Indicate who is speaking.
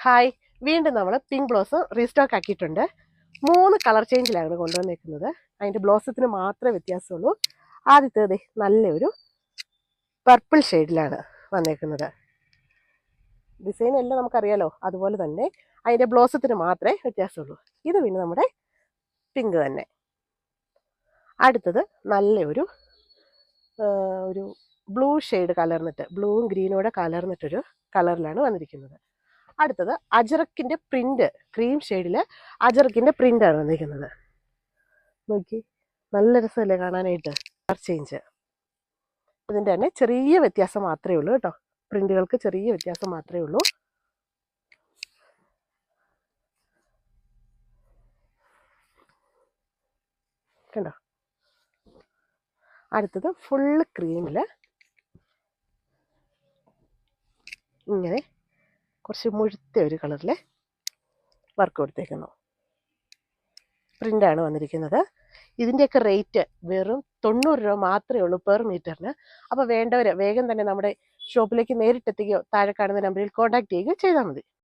Speaker 1: Hi, വീണ്ടും നമ്മൾ pink blossom restock ആക്കിയിട്ടുണ്ട്. 3 കളർ ചേഞ്ചിലാണ് കൊണ്ടുവന്നിരിക്കുന്നത്. അതിൻ്റെ ബ്ലോസത്തിന് മാത്രമേ വ്യത്യാസമുള്ളൂ. ആദ്യത്തേത് നല്ലൊരു പർപ്പിൾ ഷെയ്ഡിലാണ് വന്നേക്കുന്നത്. ഡിസൈൻ എല്ലാം നമുക്കറിയാലോ, അതുപോലെ തന്നെ അതിൻ്റെ ബ്ലോസത്തിന് മാത്രമേ വ്യത്യാസമുള്ളൂ. ഇത് പിന്നെ നമ്മുടെ പിങ്ക് തന്നെ. അടുത്തത് നല്ലൊരു ഒരു ബ്ലൂ ഷെയ്ഡ് കലർന്നിട്ട്, ബ്ലൂവും ഗ്രീനോടെ കലർന്നിട്ടൊരു കളറിലാണ് വന്നിരിക്കുന്നത്. അടുത്തത് അജറക്കിൻ്റെ പ്രിന്റ്, ക്രീം ഷെയ്ഡിൽ അജറക്കിൻ്റെ പ്രിൻ്റാണ് വന്നിരിക്കുന്നത്. നോക്കി, നല്ല രസമല്ലേ കാണാനായിട്ട്. കളർ ചേഞ്ച് ഇതിൻ്റെ തന്നെ ചെറിയ വ്യത്യാസം മാത്രമേ ഉള്ളൂ കേട്ടോ. പ്രിന്റുകൾക്ക് ചെറിയ വ്യത്യാസം മാത്രമേ ഉള്ളൂ. കണ്ടോ? അടുത്തത് ഫുള്ള് ക്രീമിൽ ഇങ്ങനെ കുറച്ച് മുഴുത്ത ഒരു കളറിൽ വർക്ക് കൊടുത്തേക്കുന്നു. പ്രിൻ്റാണ് വന്നിരിക്കുന്നത്. ഇതിൻ്റെയൊക്കെ റേറ്റ് വെറും 90 രൂപ മാത്രമേ ഉള്ളൂ പെർ മീറ്ററിന്. അപ്പോൾ വേണ്ടവർ വേഗം തന്നെ നമ്മുടെ ഷോപ്പിലേക്ക് നേരിട്ടെത്തുകയോ താഴെ കാണുന്ന നമ്പറിൽ കോൺടാക്ട് ചെയ്യുകയോ ചെയ്താൽ മതി.